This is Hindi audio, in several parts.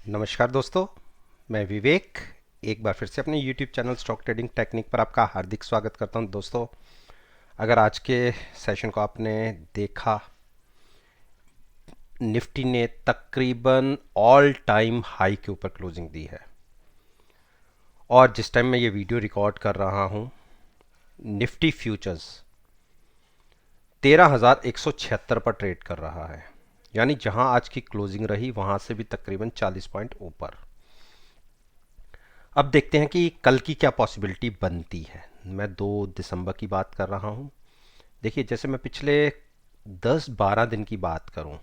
नमस्कार दोस्तों, मैं विवेक एक बार फिर से अपने YouTube channel stock trading technique पर आपका हार्दिक स्वागत करता हूं। दोस्तों, अगर आज के सेशन को आपने देखा, निफ्टी ने तकरीबन ऑल टाइम हाई के ऊपर क्लोजिंग दी है और जिस टाइम मैं ये वीडियो रिकॉर्ड कर रहा हूं, निफ्टी फ्यूचर्स 13,176 पर ट्रेड कर रहा है। यानी जहां आज की क्लोजिंग रही वहां से भी तकरीबन 40 पॉइंट ऊपर। अब देखते हैं कि कल की क्या पॉसिबिलिटी बनती है। मैं 2 दिसंबर की बात कर रहा हूं। देखिए, जैसे मैं पिछले 10-12 दिन की बात करूं,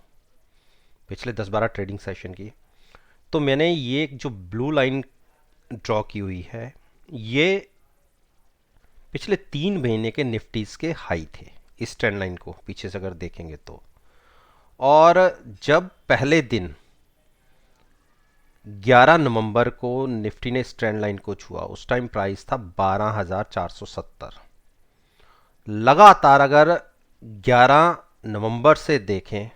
पिछले 10-12 ट्रेडिंग सेशन की, तो मैंने ये जो ब्लू लाइन ड्रॉ की हुई है, ये पिछले 3 महीने के निफ्टीज के हाई थे। इस ट्रेंड लाइन को पीछे से अगर देखेंगे तो, और जब पहले दिन 11 नवंबर को निफ्टी ने इस ट्रेंड लाइन को छुआ, उस टाइम प्राइस था 12,470। लगातार अगर 11 नवंबर से देखें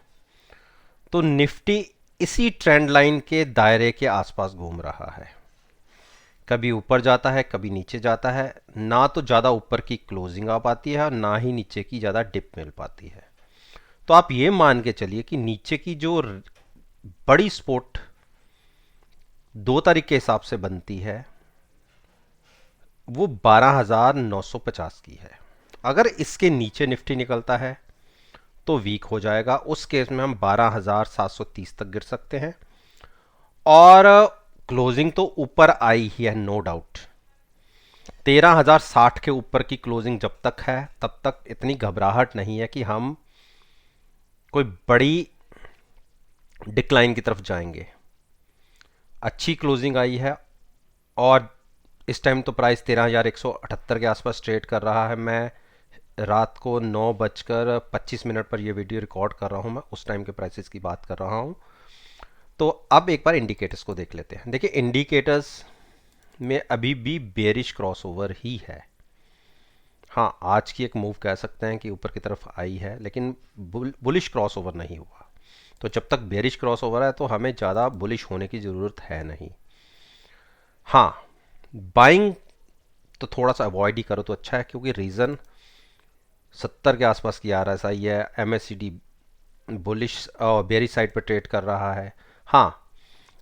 तो निफ्टी इसी ट्रेंड लाइन के दायरे के आसपास घूम रहा है। कभी ऊपर जाता है, कभी नीचे जाता है। ना तो ज़्यादा ऊपर की क्लोजिंग आ पाती है और ना ही नीचे की ज़्यादा डिप मिल पाती है। तो आप ये मान के चलिए कि नीचे की जो बड़ी सपोर्ट 2 तारीख के हिसाब से बनती है, वो 12,950 की है। अगर इसके नीचे निफ्टी निकलता है तो वीक हो जाएगा। उस केस में हम 12,730 तक गिर सकते हैं और क्लोजिंग तो ऊपर आई ही है, नो डाउट। 13,060 के ऊपर की क्लोजिंग जब तक है तब तक इतनी घबराहट नहीं है कि हम कोई बड़ी डिक्लाइन की तरफ जाएंगे। अच्छी क्लोजिंग आई है और इस टाइम तो प्राइस 13,178 के आसपास ट्रेड कर रहा है। मैं रात को 9:25 पर ये वीडियो रिकॉर्ड कर रहा हूँ। मैं उस टाइम के प्राइसेस की बात कर रहा हूँ। तो अब एक बार इंडिकेटर्स को देख लेते हैं। देखिए, इंडिकेटर्स में अभी भी बेरिश क्रॉसओवर ही है। हाँ, आज की एक मूव कह सकते हैं कि ऊपर की तरफ आई है, लेकिन बुलिश क्रॉसओवर नहीं हुआ। तो जब तक बेरिश क्रॉसओवर है तो हमें ज़्यादा बुलिश होने की ज़रूरत है नहीं। हाँ, बाइंग तो थोड़ा सा अवॉइड ही करो तो अच्छा है, क्योंकि रीज़न 70 के आसपास की RSI है। MACD बुलिश और बेरिश साइड पर ट्रेड कर रहा है। हाँ,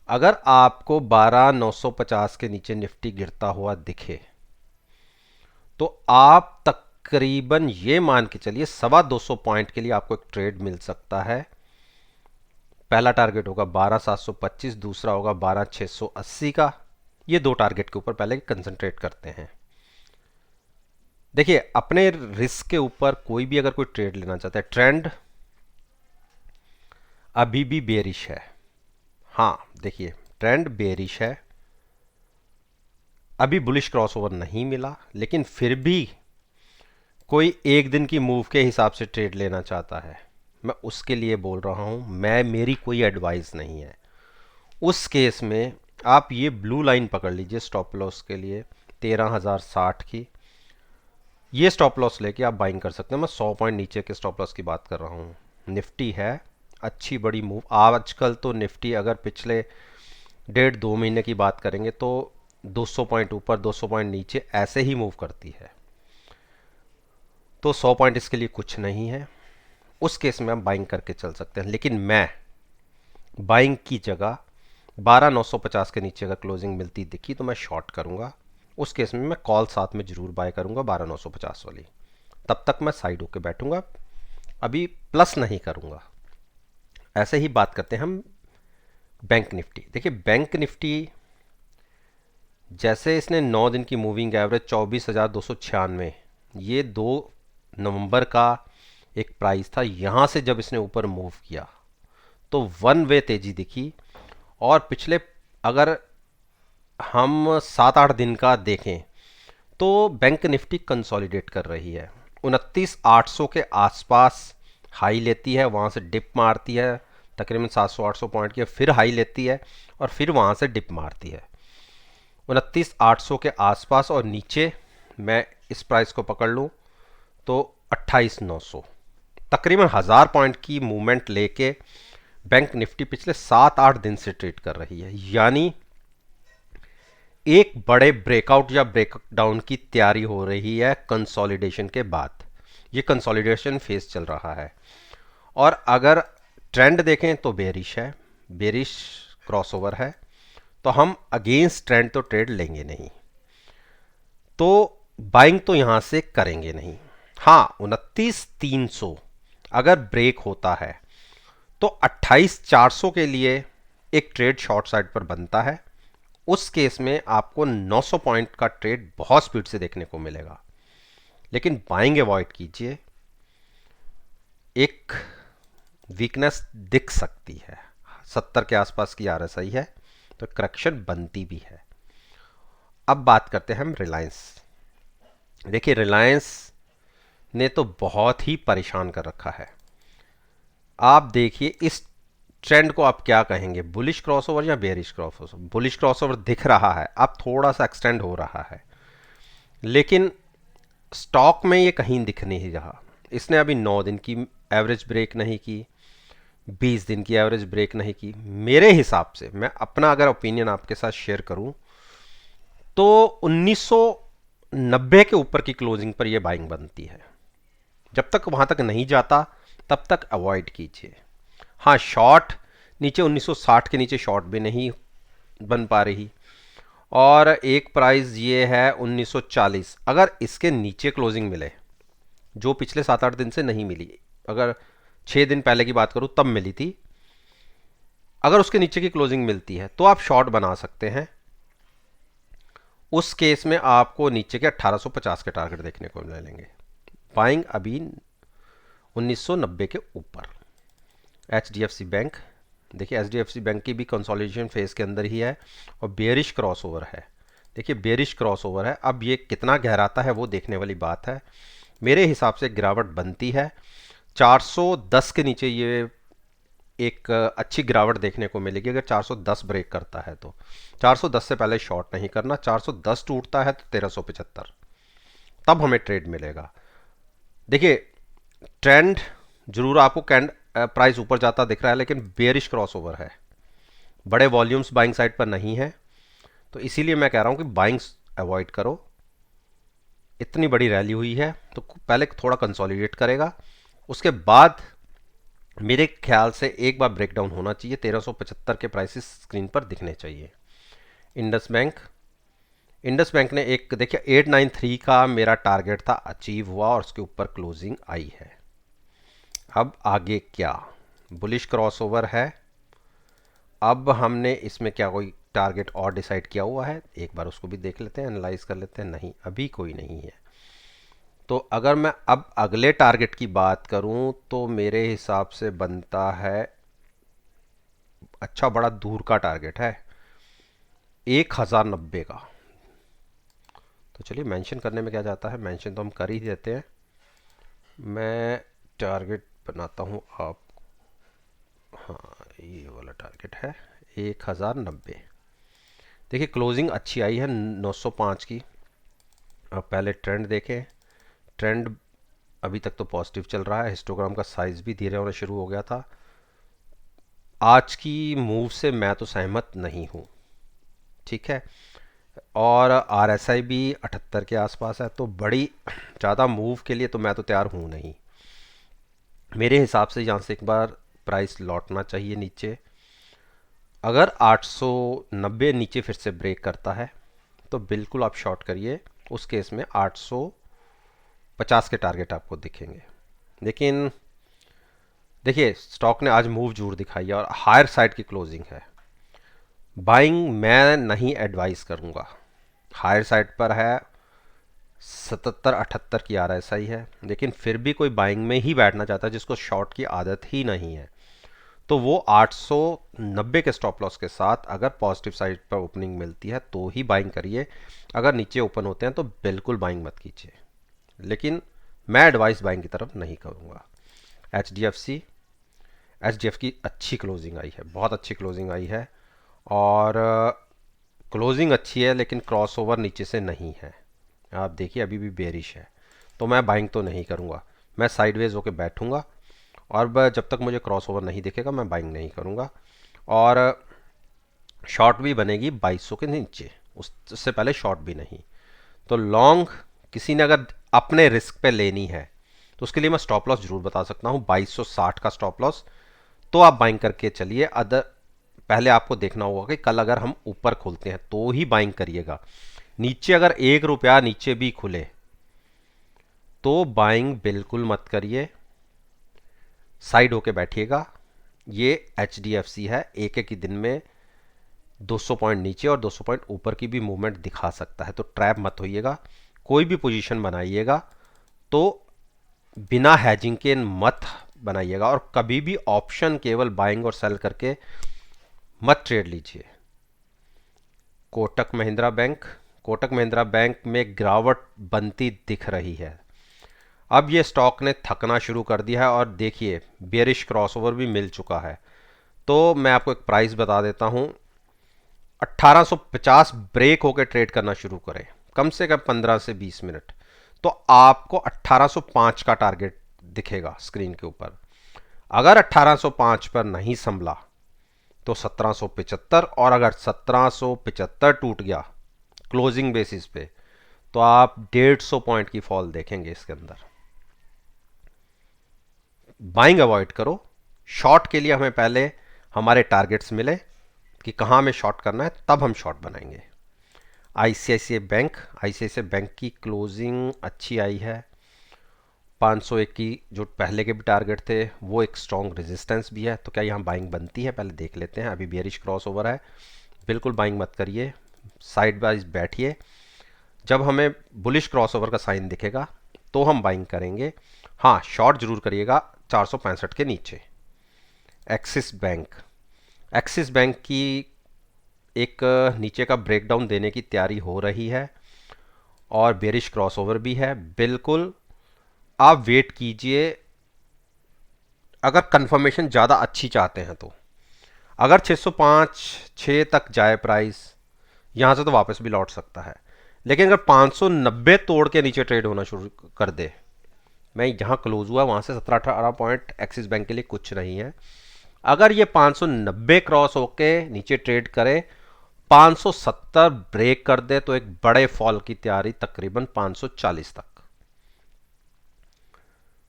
अगर आपको 12,950 के नीचे निफ्टी गिरता हुआ दिखे तो आप तकरीबन ये मान के चलिए 225 पॉइंट के लिए आपको एक ट्रेड मिल सकता है। पहला टारगेट होगा 12,725, दूसरा होगा 12,680 का। ये 2 टारगेट के ऊपर पहले कंसंट्रेट करते हैं। देखिए, अपने रिस्क के ऊपर कोई भी अगर कोई ट्रेड लेना चाहता है, ट्रेंड अभी भी बेरिश है। हाँ, देखिए, ट्रेंड बेरिश है, अभी बुलिश क्रॉसओवर नहीं मिला, लेकिन फिर भी कोई एक दिन की मूव के हिसाब से ट्रेड लेना चाहता है, मैं उसके लिए बोल रहा हूं। मेरी कोई एडवाइस नहीं है। उस केस में आप ये ब्लू लाइन पकड़ लीजिए स्टॉप लॉस के लिए, 13,060 की। ये स्टॉप लॉस लेके आप बाइंग कर सकते हैं। मैं 100 पॉइंट नीचे के स्टॉप लॉस की बात कर रहा हूँ। निफ्टी है अच्छी बड़ी मूव। आजकल तो निफ्टी अगर पिछले 1.5-2 महीने की बात करेंगे तो 200 पॉइंट ऊपर 200 पॉइंट नीचे ऐसे ही मूव करती है। तो 100 पॉइंट इसके लिए कुछ नहीं है। उस केस में हम बाइंग करके चल सकते हैं, लेकिन मैं बाइंग की जगह 12,950 के नीचे अगर क्लोजिंग मिलती दिखी तो मैं शॉर्ट करूंगा। उस केस में मैं कॉल साथ में जरूर बाय करूंगा 12,950 वाली। तब तक मैं साइड होके बैठूंगा, अभी प्लस नहीं करूंगा। ऐसे ही बात करते हैं हम बैंक निफ्टी। देखिए, बैंक निफ्टी जैसे इसने 9 दिन की मूविंग एवरेज 24,296, ये 2 नवंबर का एक प्राइस था। यहां से जब इसने ऊपर मूव किया तो वन वे तेजी दिखी। और पिछले अगर हम 7-8 दिन का देखें तो बैंक निफ्टी कंसोलिडेट कर रही है। 29,800 के आसपास हाई लेती है, वहां से डिप मारती है तकरीबन 700-800 पॉइंट की, फिर हाई लेती है और फिर वहां से डिप मारती है 29,800 के आसपास। और नीचे मैं इस प्राइस को पकड़ लूं तो 28,900, तकरीबन 1,000 पॉइंट की मूवमेंट लेके बैंक निफ्टी पिछले 7-8 दिन से ट्रेड कर रही है, यानी एक बड़े ब्रेकआउट या ब्रेकडाउन की तैयारी हो रही है कंसोलिडेशन के बाद। ये कंसोलिडेशन फेज चल रहा है और अगर ट्रेंड देखें तो बेरिश है, बेरिश क्रॉसओवर है, तो हम अगेंस्ट ट्रेंड तो ट्रेड लेंगे नहीं, तो बाइंग तो यहां से करेंगे नहीं। हाँ, 29,300 अगर ब्रेक होता है तो 28,400 के लिए एक ट्रेड शॉर्ट साइड पर बनता है। उस केस में आपको 900 पॉइंट का ट्रेड बहुत स्पीड से देखने को मिलेगा, लेकिन बाइंग अवॉइड कीजिए। एक वीकनेस दिख सकती है, 70 के आसपास की आरएसआई है, तो करेक्शन बनती भी है। अब बात करते हैं हम रिलायंस। देखिए, रिलायंस ने तो बहुत ही परेशान कर रखा है। आप देखिए इस ट्रेंड को आप क्या कहेंगे, बुलिश क्रॉसओवर या बेरिश क्रॉसओवर? बुलिश क्रॉसओवर दिख रहा है, अब थोड़ा सा एक्सटेंड हो रहा है, लेकिन स्टॉक में ये कहीं दिख नहीं रहा। इसने अभी 9 दिन की एवरेज ब्रेक नहीं की, 20 दिन की एवरेज ब्रेक नहीं की। मेरे हिसाब से, मैं अपना अगर ओपिनियन आपके साथ शेयर करूं, तो 1990 के ऊपर की क्लोजिंग पर यह बाइंग बनती है। जब तक वहां तक नहीं जाता तब तक अवॉइड कीजिए। हाँ, शॉर्ट नीचे 1960 के नीचे शॉर्ट भी नहीं बन पा रही, और एक प्राइस ये है 1940। अगर इसके नीचे क्लोजिंग मिले, जो पिछले 7-8 दिन से नहीं मिली, अगर 6 दिन पहले की बात करूं तब मिली थी, अगर उसके नीचे की क्लोजिंग मिलती है तो आप शॉर्ट बना सकते हैं। उस केस में आपको नीचे के 1850 के टारगेट देखने को मिलेंगे। बाइंग अभी 1990 के ऊपर। एचडीएफसी बैंक, देखिए एचडीएफसी बैंक की भी कंसोलिडेशन फेज के अंदर ही है और बेरिश क्रॉसओवर है। देखिए बेरिश क्रॉसओवर है, अब ये कितना गहराता है वो देखने वाली बात है। मेरे हिसाब से गिरावट बनती है 410 के नीचे, ये एक अच्छी गिरावट देखने को मिलेगी अगर 410 ब्रेक करता है तो। 410 से पहले शॉर्ट नहीं करना, 410 टूटता है तो 1375, तब हमें ट्रेड मिलेगा। देखिए ट्रेंड जरूर आपको प्राइस ऊपर जाता दिख रहा है, लेकिन बेरिश क्रॉसओवर है, बड़े वॉल्यूम्स बाइंग साइड पर नहीं है, तो इसीलिए मैं कह रहा हूं कि बाइंग अवॉइड करो। इतनी बड़ी रैली हुई है तो पहले थोड़ा कंसोलिडेट करेगा, उसके बाद मेरे ख्याल से एक बार ब्रेकडाउन होना चाहिए, 1375 के प्राइसेस स्क्रीन पर दिखने चाहिए। इंडस बैंक, इंडस बैंक ने एक, देखिए 893 का मेरा टारगेट था, अचीव हुआ और उसके ऊपर क्लोजिंग आई है। अब आगे क्या, बुलिश क्रॉसओवर है। अब हमने इसमें क्या कोई टारगेट और डिसाइड किया हुआ है, एक बार उसको भी देख लेते हैं, एनालाइज कर लेते हैं। नहीं, अभी कोई नहीं है। तो अगर मैं अब अगले टारगेट की बात करूं तो मेरे हिसाब से बनता है, अच्छा बड़ा दूर का टारगेट है 1090 का। तो चलिए मेंशन करने में क्या जाता है, मेंशन तो हम कर ही देते हैं। मैं टारगेट बनाता हूं आप, हाँ ये वाला टारगेट है 1090। देखिए क्लोजिंग अच्छी आई है 905 की। अब पहले ट्रेंड देखें, ट्रेंड अभी तक तो पॉजिटिव चल रहा है, हिस्टोग्राम का साइज भी धीरे होना शुरू हो गया था। आज की मूव से मैं तो सहमत नहीं हूँ, ठीक है, और आरएसआई भी 78 के आसपास है, तो बड़ी ज़्यादा मूव के लिए तो मैं तो तैयार हूँ नहीं। मेरे हिसाब से यहाँ से एक बार प्राइस लौटना चाहिए नीचे। अगर 890 नीचे फिर से ब्रेक करता है तो बिल्कुल आप शॉर्ट करिए, उस केस में 850 के टारगेट आपको दिखेंगे। लेकिन देखिए स्टॉक ने आज मूव जरूर दिखाई है और हायर साइड की क्लोजिंग है, बाइंग मैं नहीं एडवाइस करूंगा। हायर साइड पर है, 77-78 की आरएसआई है, लेकिन फिर भी कोई बाइंग में ही बैठना चाहता है जिसको शॉर्ट की आदत ही नहीं है, तो वो 890 के स्टॉप लॉस के साथ अगर पॉजिटिव साइड पर ओपनिंग मिलती है तो ही बाइंग करिए। अगर नीचे ओपन होते हैं तो बिल्कुल बाइंग मत कीजिए, लेकिन मैं एडवाइस बाइंग की तरफ नहीं करूंगा। एच डी एफ की अच्छी क्लोजिंग आई है, बहुत अच्छी क्लोजिंग आई है, और क्लोजिंग अच्छी है लेकिन क्रॉसओवर नीचे से नहीं है। आप देखिए अभी भी बेरिश है, तो मैं बाइंग तो नहीं करूंगा, मैं साइडवेज होकर बैठूंगा और जब तक मुझे क्रॉस ओवर नहीं दिखेगा मैं बाइंग नहीं करूँगा। और शॉर्ट भी बनेगी 2200 के नीचे, उससे पहले शॉर्ट भी नहीं। तो लॉन्ग किसी ने अगर अपने रिस्क पे लेनी है तो उसके लिए मैं स्टॉप लॉस जरूर बता सकता हूँ, 2260 का स्टॉप लॉस। तो आप बाइंग करके चलिए। अदर पहले आपको देखना होगा कि कल अगर हम ऊपर खोलते हैं तो ही बाइंग करिएगा। नीचे अगर 1 रुपया नीचे भी खुले तो बाइंग बिल्कुल मत करिए, साइड होके बैठिएगा। ये HDFC है, एक एक ही दिन में 200 पॉइंट नीचे और 200 पॉइंट ऊपर की भी मूवमेंट दिखा सकता है। तो ट्रैप मत होइएगा। कोई भी पोजीशन बनाइएगा तो बिना हैजिंग के मत बनाइएगा, और कभी भी ऑप्शन केवल बाइंग और सेल करके मत ट्रेड लीजिए। कोटक महिंद्रा बैंक में गिरावट बनती दिख रही है। अब ये स्टॉक ने थकना शुरू कर दिया है और देखिए बेरिश क्रॉसओवर भी मिल चुका है। तो मैं आपको एक प्राइस बता देता हूं, 1850 ब्रेक होकर ट्रेड करना शुरू करें कम से कम 15 से 20 मिनट, तो आपको 1805 का टारगेट दिखेगा स्क्रीन के ऊपर। अगर 1805 पर नहीं संभला तो 1775, और अगर 1775 टूट गया क्लोजिंग बेसिस पे तो आप 150 पॉइंट की फॉल देखेंगे इसके अंदर। बाइंग अवॉइड करो। शॉर्ट के लिए हमें पहले हमारे टारगेट्स मिले कि कहाँ हमें शॉर्ट करना है, तब हम शॉर्ट बनाएंगे। आईसीआईसीआई बैंक की क्लोजिंग अच्छी आई है। 501 की जो पहले के भी टारगेट थे वो एक स्ट्रॉन्ग रेजिस्टेंस भी है। तो क्या यहाँ बाइंग बनती है, पहले देख लेते हैं। अभी बेयरिश क्रॉस ओवर है, बिल्कुल बाइंग मत करिए, साइड वाइज बैठिए। जब हमें बुलिश क्रॉस ओवर का साइन दिखेगा तो हम बाइंग करेंगे। हाँ, शॉर्ट जरूर करिएगा 465 के नीचे। एक्सिस बैंक की एक नीचे का ब्रेकडाउन देने की तैयारी हो रही है और बेरिश क्रॉसओवर भी है। बिल्कुल आप वेट कीजिए, अगर कंफर्मेशन ज़्यादा अच्छी चाहते हैं तो। अगर 605-6 तक जाए प्राइस, यहाँ से तो वापस भी लौट सकता है। लेकिन अगर 590 तोड़ के नीचे ट्रेड होना शुरू कर दे, मैं यहाँ क्लोज हुआ वहाँ से 17-18 पॉइंट एक्सिस बैंक के लिए कुछ नहीं है। अगर ये 590 क्रॉस होके नीचे ट्रेड करे, 570 ब्रेक कर दे तो एक बड़े फॉल की तैयारी तकरीबन 540 तक।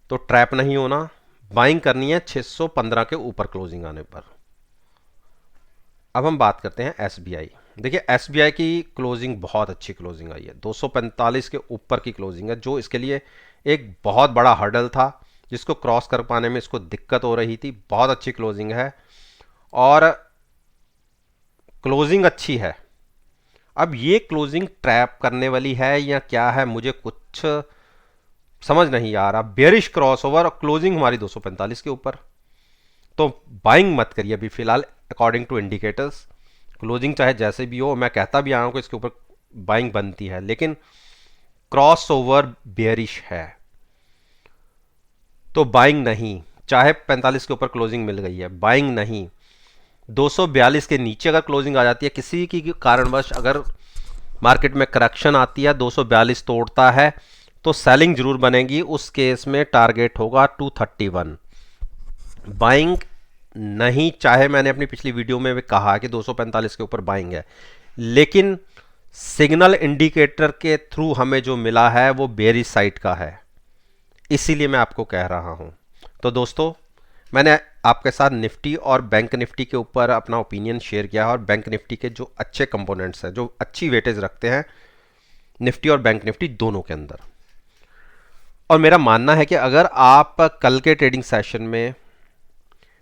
तो ट्रैप नहीं होना, बाइंग करनी है 615 के ऊपर क्लोजिंग आने पर। अब हम बात करते हैं एसबीआई। देखिए एसबीआई की क्लोजिंग बहुत अच्छी क्लोजिंग आई है, 245 के ऊपर की क्लोजिंग है, जो इसके लिए एक बहुत बड़ा हर्डल था जिसको क्रॉस कर पाने में इसको दिक्कत हो रही थी। बहुत अच्छी क्लोजिंग है और क्लोजिंग अच्छी है। अब ये क्लोजिंग ट्रैप करने वाली है या क्या है, मुझे कुछ समझ नहीं आ रहा। बेरिश क्रॉसओवर और क्लोजिंग हमारी 245 के ऊपर, तो बाइंग मत करिए अभी फिलहाल। अकॉर्डिंग टू इंडिकेटर्स क्लोजिंग चाहे जैसे भी हो, मैं कहता भी आया हूं कि इसके ऊपर बाइंग बनती है, लेकिन क्रॉसओवर बेरिश है तो बाइंग नहीं। चाहे 45 के ऊपर क्लोजिंग मिल गई है, बाइंग नहीं। 242 के नीचे अगर क्लोजिंग आ जाती है, किसी की कारणवश अगर मार्केट में करेक्शन आती है, 242 तोड़ता है तो सेलिंग जरूर बनेगी। उस केस में टारगेट होगा 231। बाइंग नहीं, चाहे मैंने अपनी पिछली वीडियो में भी कहा कि 245 के ऊपर बाइंग है, लेकिन सिग्नल इंडिकेटर के थ्रू हमें जो मिला है वो बेरिश साइड का है, इसीलिए मैं आपको कह रहा हूं। तो दोस्तों, मैंने आपके साथ निफ्टी और बैंक निफ्टी के ऊपर अपना ओपिनियन शेयर किया है, और बैंक निफ्टी के जो अच्छे कंपोनेंट्स हैं, जो अच्छी वेटेज रखते हैं निफ्टी और बैंक निफ्टी दोनों के अंदर। और मेरा मानना है कि अगर आप कल के ट्रेडिंग सेशन में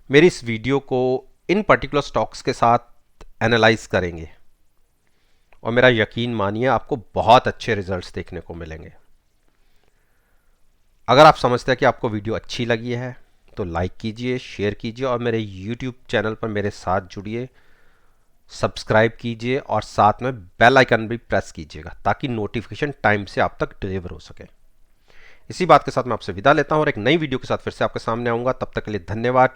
मेरी इस वीडियो को इन पर्टिकुलर स्टॉक्स के साथ एनालाइज करेंगे, और मेरा यकीन मानिए आपको बहुत अच्छे रिजल्ट्स देखने को मिलेंगे। अगर आप समझते हैं कि आपको वीडियो अच्छी लगी है तो लाइक कीजिए, शेयर कीजिए, और मेरे YouTube चैनल पर मेरे साथ जुड़िए, सब्सक्राइब कीजिए, और साथ में बेल आइकन भी प्रेस कीजिएगा ताकि नोटिफिकेशन टाइम से आप तक डिलीवर हो सके। इसी बात के साथ मैं आपसे विदा लेता हूं और एक नई वीडियो के साथ फिर से आपके सामने आऊंगा। तब तक के लिए धन्यवाद।